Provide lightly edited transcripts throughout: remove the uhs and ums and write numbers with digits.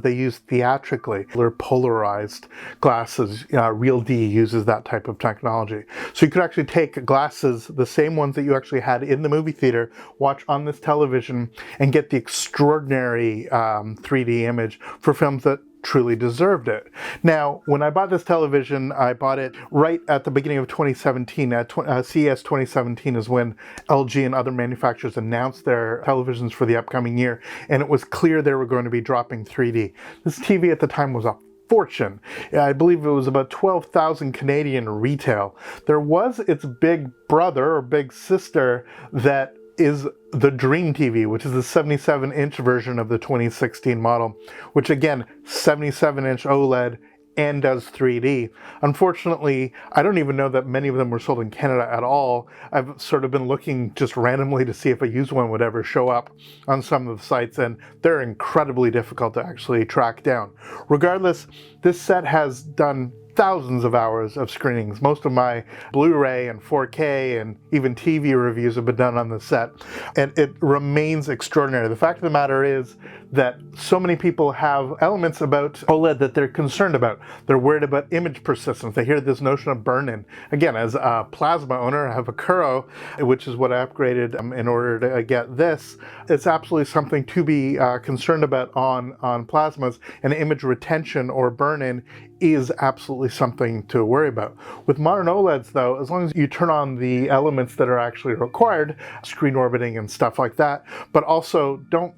they use theatrically. They're polarized glasses. Real D uses that type of technology. So you could actually take glasses, the same ones that you actually had in the movie theater, watch on this television, and get the extraordinary 3D image for films that truly deserved it. Now, when I bought this television, I bought it right at the beginning of 2017. At CES 2017 is when LG and other manufacturers announced their televisions for the upcoming year, and it was clear they were going to be dropping 3D. This TV at the time was a fortune. I believe it was about 12,000 Canadian retail. There was its big brother or big sister that is the Dream TV, which is the 77-inch version of the 2016 model, which again, 77-inch OLED and does 3D. Unfortunately, I don't even know that many of them were sold in Canada at all. I've sort of been looking just randomly to see if a used one would ever show up on some of the sites, and they're incredibly difficult to actually track down. Regardless, this set has done thousands of hours of screenings. Most of my Blu-ray and 4K and even TV reviews have been done on the set, and it remains extraordinary. The fact of the matter is that so many people have elements about OLED that they're concerned about. They're worried about image persistence. They hear this notion of burn-in. Again, as a plasma owner, I have a Kuro, which is what I upgraded in order to get this. It's absolutely something to be concerned about on plasmas, and image retention or burn-in is absolutely something to worry about. With modern OLEDs though, as long as you turn on the elements that are actually required, screen orbiting and stuff like that, but also don't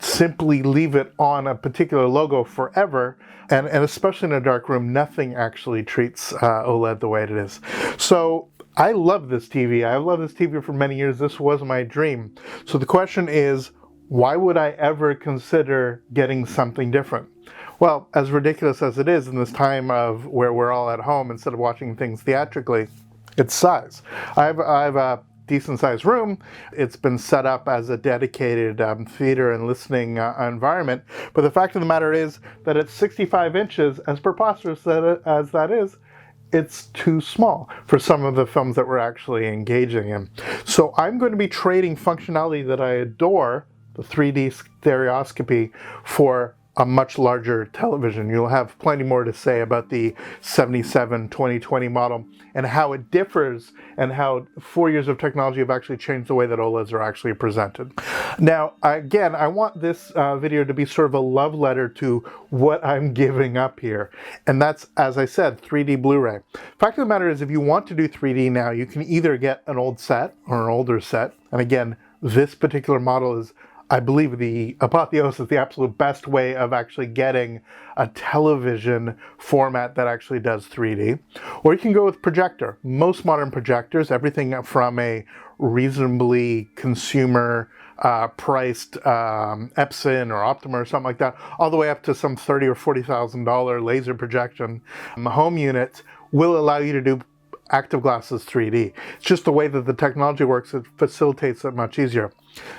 simply leave it on a particular logo forever, and especially in a dark room, nothing actually treats OLED the way it is. So I love this TV. I've loved this TV for many years. This was my dream. So the question is, why would I ever consider getting something different? Well, as ridiculous as it is in this time of where we're all at home instead of watching things theatrically, it's size. I have a decent sized room. It's been set up as a dedicated theater and listening environment. But the fact of the matter is that at 65 inches, as preposterous as that is, it's too small for some of the films that we're actually engaging in. So I'm going to be trading functionality that I adore, the 3D stereoscopy, for a much larger television. You'll have plenty more to say about the 77 2020 model and how it differs, and how 4 years of technology have actually changed the way that OLEDs are actually presented. Now, again, I want this video to be sort of a love letter to what I'm giving up here. And that's, as I said, 3D Blu-ray. Fact of the matter is, if you want to do 3D now, you can either get an old set or an older set. And again, this particular model is, I believe, the apotheosis, the absolute best way of actually getting a television format that actually does 3D. Or you can go with projector. Most modern projectors, everything from a reasonably consumer priced Epson or Optima or something like that, all the way up to some $30,000 or $40,000 laser projection home unit, will allow you to do active glasses 3D. It's just the way that the technology works, it facilitates it much easier.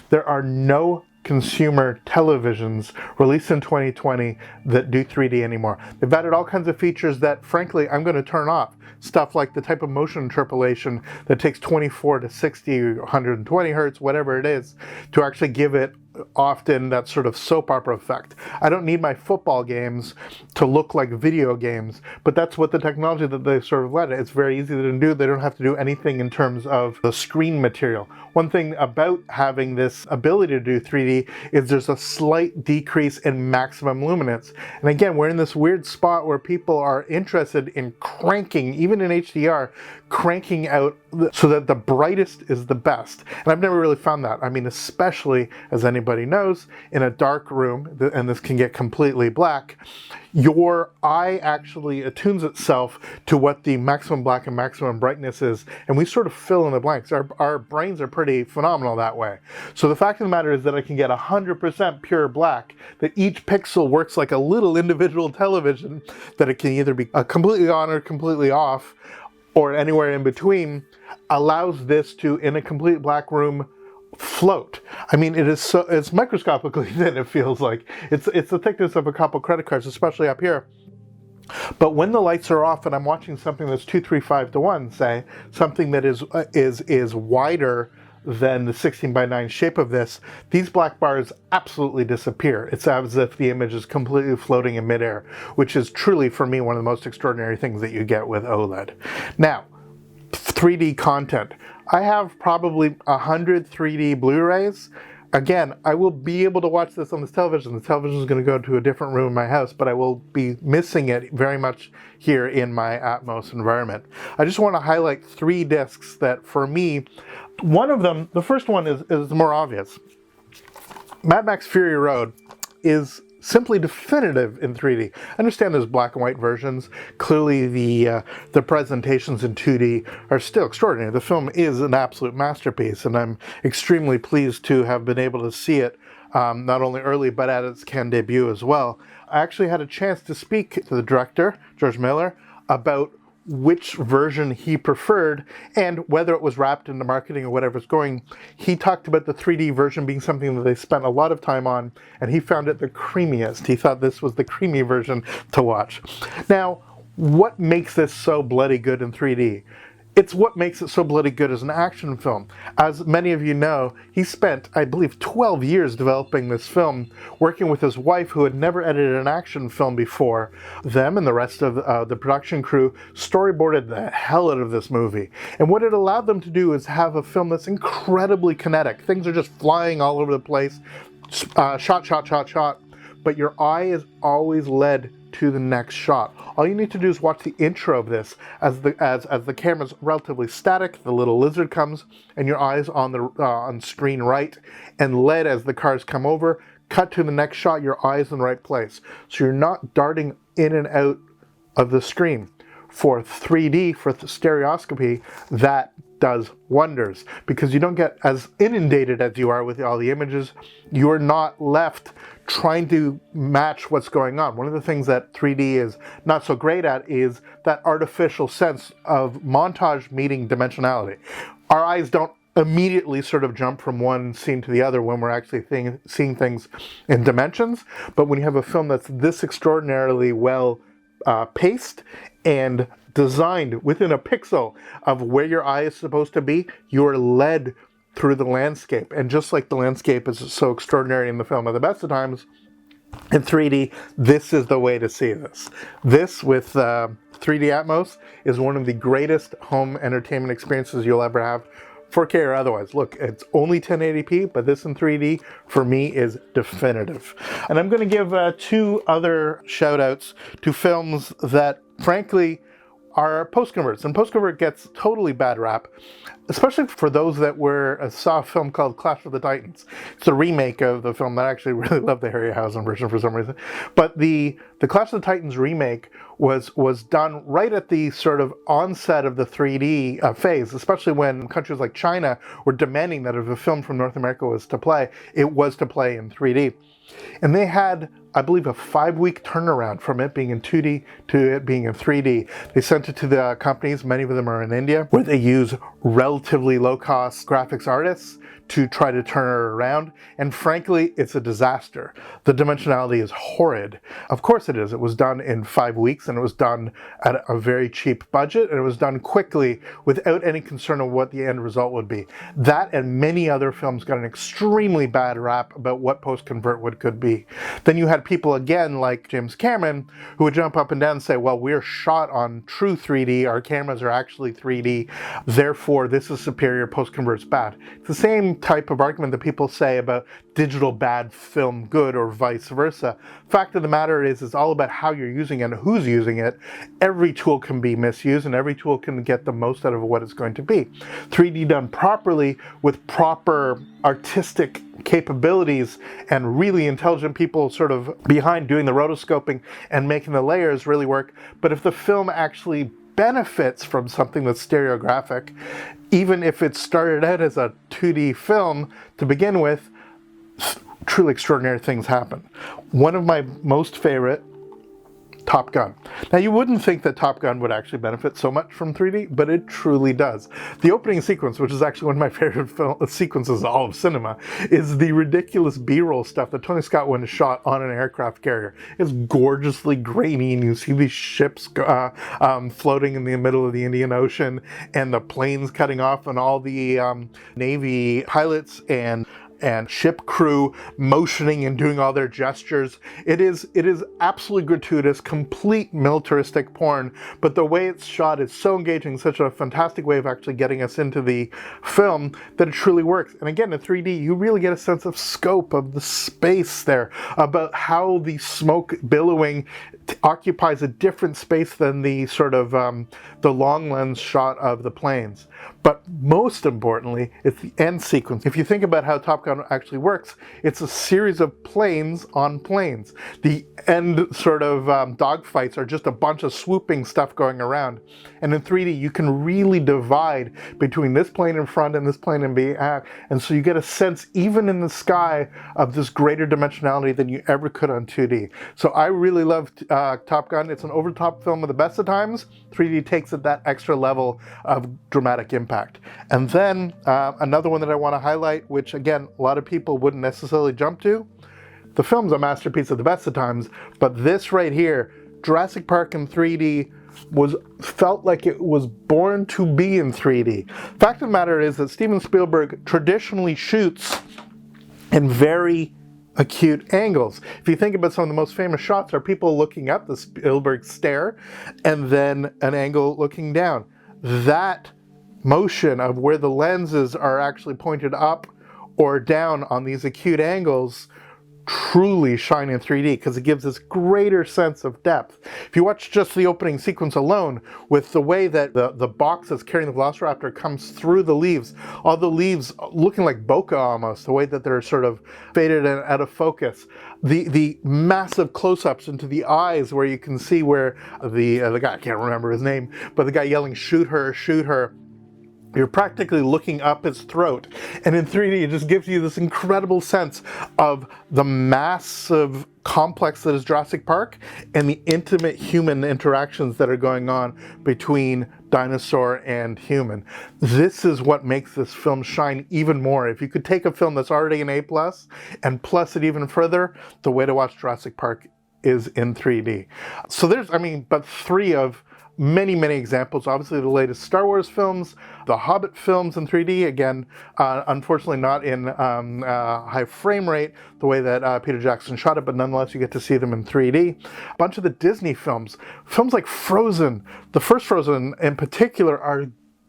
There are no consumer televisions released in 2020 that do 3D anymore. They've added all kinds of features that, frankly, I'm going to turn off. Stuff like the type of motion interpolation that takes 24 to 60, 120 hertz, whatever it is, to actually give it often that sort of soap opera effect. I don't need my football games to look like video games, but that's what the technology that they sort of let it. It's very easy to do. They don't have to do anything in terms of the screen material. One thing about having this ability to do 3D is there's a slight decrease in maximum luminance. And again, we're in this weird spot where people are interested in cranking, even in HDR, cranking out so that the brightest is the best. And I've never really found that. I mean, especially, as anybody knows, in a dark room, and this can get completely black, your eye actually attunes itself to what the maximum black and maximum brightness is, and we sort of fill in the blanks. Our brains are pretty phenomenal that way. So the fact of the matter is that I can get 100% pure black, that each pixel works like a little individual television, that it can either be completely on or completely off, or anywhere in between, allows this to, in a complete black room, float. I mean, it's microscopically thin, it feels like. It's the thickness of a couple credit cards, especially up here. But when the lights are off and I'm watching something that's 2:3:5 to 1, say, something that is wider than the 16:9 shape of this, these black bars absolutely disappear. It's as if the image is completely floating in midair, which is truly, for me, one of the most extraordinary things that you get with OLED. Now, 3D content. I have probably 100 3D Blu-rays. Again, I will be able to watch this on this television. The television is going to go to a different room in my house, but I will be missing it very much here in my Atmos environment. I just want to highlight 3 discs that, for me, one of them, the first one is more obvious. Mad Max Fury Road is simply definitive in 3D. I understand there's black and white versions. Clearly the presentations in 2D are still extraordinary. The film is an absolute masterpiece, and I'm extremely pleased to have been able to see it not only early but at its Cannes debut as well. I actually had a chance to speak to the director, George Miller, about which version he preferred and whether it was wrapped into marketing or whatever's going. He talked about the 3D version being something that they spent a lot of time on, and he found it the creamiest. He thought this was the creamy version to watch. Now, what makes this so bloody good in 3D? It's what makes it so bloody good as an action film. As many of you know, he spent, I believe, 12 years developing this film, working with his wife who had never edited an action film before. Them and the rest of the production crew storyboarded the hell out of this movie. And what it allowed them to do is have a film that's incredibly kinetic. Things are just flying all over the place, shot, shot, shot, shot, but your eye is always led to the next shot. All you need to do is watch the intro of this as the camera's relatively static, the little lizard comes, and your eyes on screen right, and led as the cars come over, cut to the next shot, your eyes in the right place. So you're not darting in and out of the screen. For 3D, for stereoscopy, that does wonders, because you don't get as inundated as you are with all the images. You're not left trying to match what's going on. One of the things that 3D is not so great at is that artificial sense of montage meeting dimensionality. Our eyes don't immediately sort of jump from one scene to the other when we're actually seeing things in dimensions, but when you have a film that's this extraordinarily well paced and designed within a pixel of where your eye is supposed to be, you're led through the landscape. And just like the landscape is so extraordinary in the film at the best of times, in 3D, this is the way to see this. This, with 3D Atmos, is one of the greatest home entertainment experiences you'll ever have, 4K or otherwise. Look, it's only 1080p, but this in 3D, for me, is definitive. And I'm going to give 2 other shout-outs to films that, frankly, are post-converts. And post-convert gets totally bad rap, especially for those that saw a film called Clash of the Titans. It's a remake of the film that I actually really love, the Harryhausen version for some reason. But the Clash of the Titans remake was done right at the sort of onset of the 3D phase, especially when countries like China were demanding that if a film from North America was to play, it was to play in 3D. And they had, I believe, a 5-week turnaround from it being in 2D to it being in 3D. They sent it to the companies, many of them are in India, where they use relatively low-cost graphics artists to try to turn it around. And frankly, it's a disaster. The dimensionality is horrid. Of course it is. It was done in 5 weeks, and it was done at a very cheap budget, and it was done quickly without any concern of what the end result would be. That and many other films got an extremely bad rap about what post-convert could be. Then you had people again like James Cameron who would jump up and down and say, well, we're shot on true 3D, our cameras are actually 3D, therefore this is superior, post-convert's bad. It's the same type of argument that people say about digital bad, film good, or vice versa. Fact of the matter is, it's all about how you're using it and who's using it. Every tool can be misused, and every tool can get the most out of what it's going to be. 3D done properly with proper artistic capabilities and really intelligent people sort of behind doing the rotoscoping and making the layers really work. But if the film actually benefits from something that's stereographic, even if it started out as a 2D film to begin with, truly extraordinary things happen. One of my most favorite Top Gun. Now, you wouldn't think that Top Gun would actually benefit so much from 3D, but it truly does. The opening sequence, which is actually one of my favorite sequences of all of cinema, is the ridiculous B-roll stuff that Tony Scott went and shot on an aircraft carrier. It's gorgeously grainy, and you see these ships floating in the middle of the Indian Ocean, and the planes cutting off, and all the Navy pilots and ship crew motioning and doing all their gestures. It is absolutely gratuitous, complete militaristic porn, but the way it's shot is so engaging, such a fantastic way of actually getting us into the film that it truly works. And again, in 3D, you really get a sense of scope of the space there, about how the smoke billowing occupies a different space than the sort of the long lens shot of the planes. But most importantly, it's the end sequence. If you think about how Top Gun actually works, it's a series of planes on planes. The end sort of dogfights are just a bunch of swooping stuff going around. And in 3D, you can really divide between this plane in front and this plane in back. And so you get a sense, even in the sky, of this greater dimensionality than you ever could on 2D. So I really loved Top Gun. It's an over-the-top film of the best of times. 3D takes it that extra level of dramatic impact. And then another one that I want to highlight, which again, a lot of people wouldn't necessarily jump to. The film's a masterpiece of the best of times, but this right here, Jurassic Park in 3D, felt like it was born to be in 3D. Fact of the matter is that Steven Spielberg traditionally shoots in very acute angles. If you think about some of the most famous shots, are people looking up the Spielberg stare and then an angle looking down. That motion of where the lenses are actually pointed up or down on these acute angles truly shine in 3D, because it gives this greater sense of depth. If you watch just the opening sequence alone, with the way that the box that's carrying the Velociraptor comes through the leaves, all the leaves looking like bokeh almost, the way that they're sort of faded and out of focus, the massive close-ups into the eyes where you can see where the guy, I can't remember his name, but the guy yelling, shoot her, shoot her. You're practically looking up his throat. And in 3D, it just gives you this incredible sense of the massive complex that is Jurassic Park and the intimate human interactions that are going on between dinosaur and human. This is what makes this film shine even more. If you could take a film that's already an A+ and plus it even further, the way to watch Jurassic Park is in 3D. So there's, but three of many, many examples. Obviously, the latest Star Wars films, the Hobbit films in 3D, again, unfortunately not in high frame rate, the way that Peter Jackson shot it, but nonetheless, you get to see them in 3D. A bunch of the Disney films like Frozen, the first Frozen in particular, are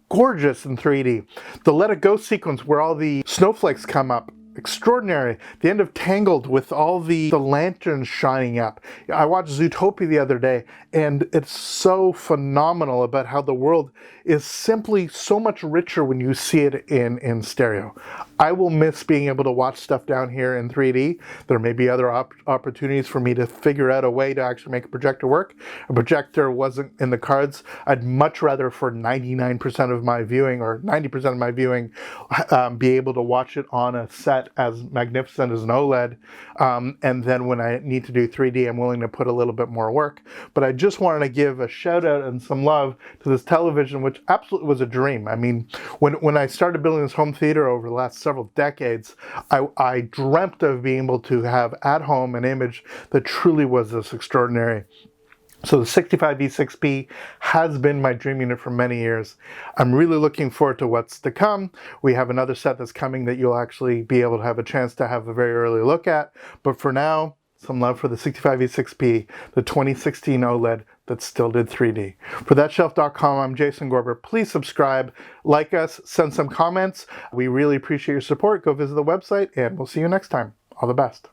gorgeous in 3D. The Let It Go sequence where all the snowflakes come up, extraordinary. The end of Tangled with all the lanterns shining up. I watched Zootopia the other day, and it's so phenomenal about how the world is simply so much richer when you see it in stereo. I will miss being able to watch stuff down here in 3D. There may be other opportunities for me to figure out a way to actually make a projector work. A projector wasn't in the cards. I'd much rather, for 99% of my viewing or 90% of my viewing, be able to watch it on a set as magnificent as an OLED. And then when I need to do 3D, I'm willing to put a little bit more work. But I just wanted to give a shout out and some love to this television, which absolutely was a dream. I mean, when I started building this home theater over the last several decades, I dreamt of being able to have at home an image that truly was this extraordinary. So the 65V6P has been my dream unit for many years. I'm really looking forward to what's to come. We have another set that's coming that you'll actually be able to have a chance to have a very early look at. But for now, some love for the 65V6P, the 2016 OLED that still did 3D. For thatshelf.com, I'm Jason Gorber. Please subscribe, like us, send some comments. We really appreciate your support. Go visit the website, and we'll see you next time. All the best.